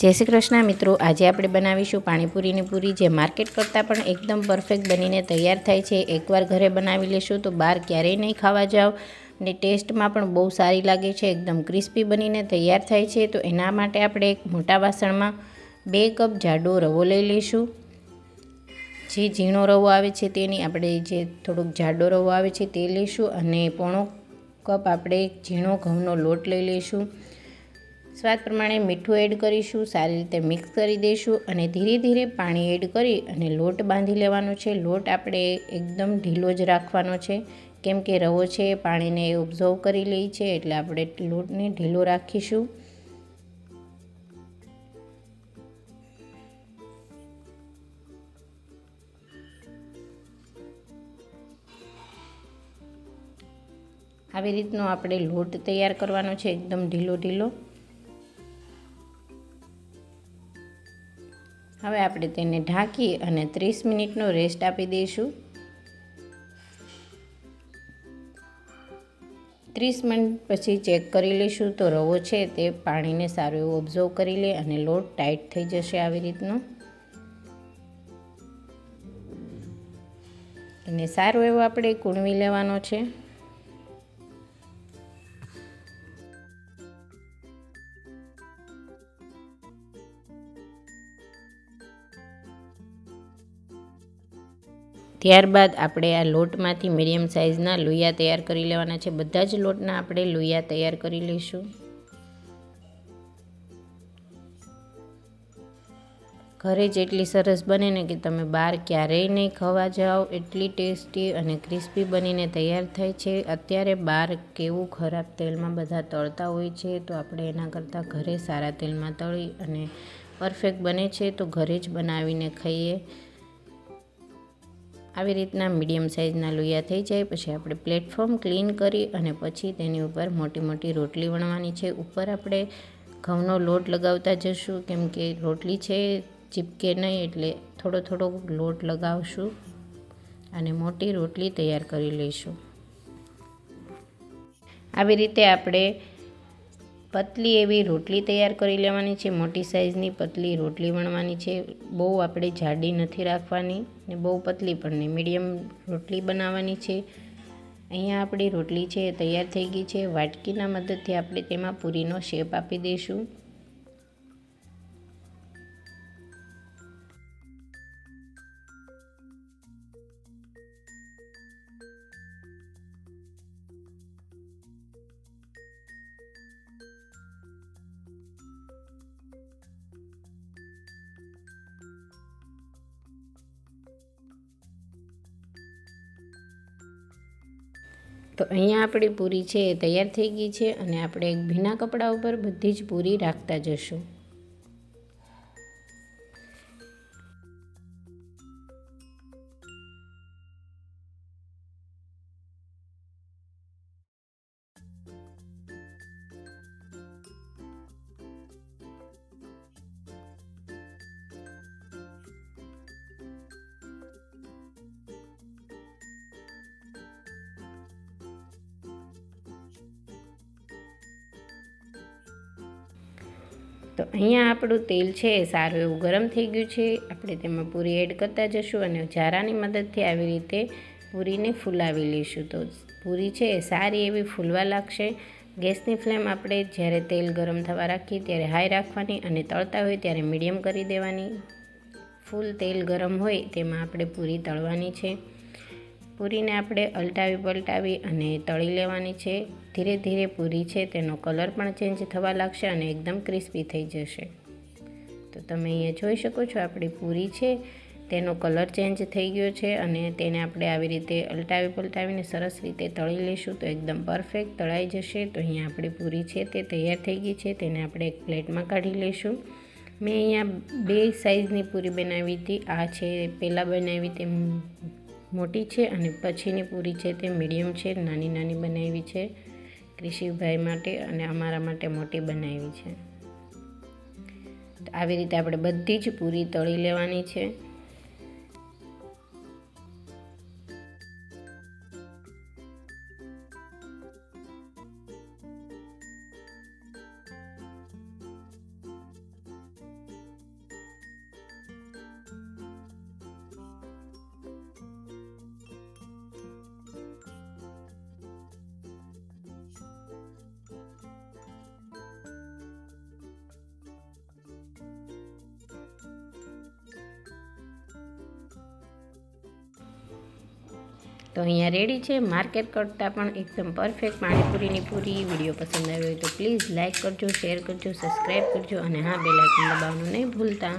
જય શ્રી કૃષ્ણ મિત્રો, આજે આપણે બનાવીશું પાણીપુરીની પૂરી જે માર્કેટ કરતાં પણ એકદમ પરફેક્ટ બનીને તૈયાર થાય છે। એકવાર ઘરે બનાવી લેશું તો બહાર ક્યારેય નહીં ખાવા જાઓ અને ટેસ્ટમાં પણ બહુ સારી લાગે છે। એકદમ ક્રિસ્પી બનીને તૈયાર થાય છે। તો એના માટે આપણે એક મોટા વાસણમાં 2 કપ જાડો રવો લઈ લઈશું। જે ઝીણો રવો આવે છે તેની આપણે જે થોડોક જાડો રવો આવે છે તે લઈશું અને પોણો કપ આપણે ઝીણો ઘઉંનો લોટ લઈ લઈશું। સ્વાદ પ્રમાણે મીઠું એડ કરીશું, સારી રીતે મિક્સ કરી દઈશું અને ધીરે ધીરે પાણી એડ કરી અને લોટ બાંધી લેવાનો છે। લોટ આપણે એકદમ ઢીલો જ રાખવાનો છે, કેમ કે રવો છે પાણીને ઓબ્ઝર્વ કરી લે છે, એટલે આપણે લોટને ઢીલો રાખીશું। આવી રીતનો આપણે લોટ તૈયાર કરવાનો છે, એકદમ ઢીલો ઢીલો। હવે આપણે તેને ઢાંકી અને 30 મિનિટનો રેસ્ટ આપી દઈશું। 30 મિનિટ પછી ચેક કરી લઈશું તો રવો છે તે પાણીને સારું એવું ઓબ્ઝર્વ કરી લે અને લોટ ટાઈટ થઈ જશે આવી રીતનો। અને સારો એવો આપણે કૂણવી લેવાનો છે। ત્યારબાદ આપણે આ લોટમાંથી મીડિયમ સાઇઝના લોયા તૈયાર કરી લેવાના છે। બધા જ લોટના આપણે લોયા તૈયાર કરી લઈશું। ઘરે જેટલી સરસ બને ને કે તમે બહાર ક્યારેય નહીં ખાવા જાઓ, એટલી ટેસ્ટી અને ક્રિસ્પી બનીને તૈયાર થાય છે। અત્યારે બહાર કેવું ખરાબ તેલમાં બધા તળતા હોય છે, તો આપણે એના કરતાં ઘરે સારા તેલમાં તળી અને પરફેક્ટ બને છે તો ઘરે જ બનાવીને ખાઈએ। આવી રીતના મીડિયમ સાઇઝના લોયા થઈ જાય પછી આપણે પ્લેટફોર્મ ક્લીન કરી અને પછી તેની ઉપર મોટી મોટી રોટલી વણવાની છે। ઉપર આપણે ઘઉંનો લોટ લગાવતા જશું, કેમ કે રોટલી છે ચીપકે નહીં, એટલે થોડો થોડો લોટ લગાવશું અને મોટી રોટલી તૈયાર કરી લઈશું। આવી રીતે આપણે પતલી એવી રોટલી તૈયાર કરી લેવાની છે। મોટી સાઇઝની પતલી રોટલી વણવાની છે, બહુ આપણે જાડી નથી રાખવાની ને બહુ પતલી પણ નહીં, મીડિયમ રોટલી બનાવવાની છે। અહીંયા આપણી રોટલી છે તૈયાર થઈ ગઈ છે। વાટકીના મદદથી આપણે તેમાં પૂરીનો શેપ આપી દઈશું। તો અહીંયા આપણી પૂરી છે એ તૈયાર થઈ ગઈ છે અને આપણે એક ભીના કપડા ઉપર બધી જ પૂરી રાખતા જશું। તો અહીંયા આપણું તેલ છે એ સારું એવું ગરમ થઈ ગયું છે। આપણે તેમાં પૂરી એડ કરતા જશું અને જારાની મદદથી આવી રીતે પૂરીને ફૂલાવી લઈશું। તો પૂરી છે એ સારી એવી ફૂલવા લાગશે। ગેસની ફ્લેમ આપણે જ્યારે તેલ ગરમ થવા રાખીએ ત્યારે હાઈ રાખવાની અને તળતા હોય ત્યારે મીડિયમ કરી દેવાની। ફૂલ તેલ ગરમ હોય તેમાં આપણે પૂરી તળવાની છે। પૂરીને આપણે અલટાવી પલટાવી અને તળી લેવાની છે। ધીરે ધીરે પૂરી છે તેનો કલર પણ ચેન્જ થવા લાગશે અને એકદમ ક્રિસ્પી થઈ જશે। તો તમે અહીંયા જોઈ શકો છો આપણી પૂરી છે તેનો કલર ચેન્જ થઈ ગયો છે અને તેને આપણે આવી રીતે અલટાવી પલટાવીને સરસ રીતે તળી લઈશું તો એકદમ પરફેક્ટ તળાઈ જશે। તો અહીંયા આપણી પૂરી છે તે તૈયાર થઈ ગઈ છે, તેને આપણે એક પ્લેટમાં કાઢી લઈશું। મેં અહીંયા 2 સાઇઝની પૂરી બનાવી હતી। આ છે પહેલાં બનાવી તે મોટી છે અને પછીની પૂરી છે તે મીડિયમ છે, નાની નાની બનાવી છે ક્રિશિવભાઈ માટે અને અમારા માટે મોટી બનાવી છે। આવી રીતે આપણે બધી જ પૂરી તળી લેવાની છે। તો અહીંયા રેડી છે. માર્કેટ કરતાં પણ એકદમ પરફેક્ટ પાણીપુરીની પૂરી. વિડીયો પસંદ આવ્યો હોય તો પ્લીઝ લાઇક કરજો, શેર કરજો, સબસ્ક્રાઈબ કરજો અને હા, બેલ આઇકન દબાવવાનું નહીં ભૂલતા.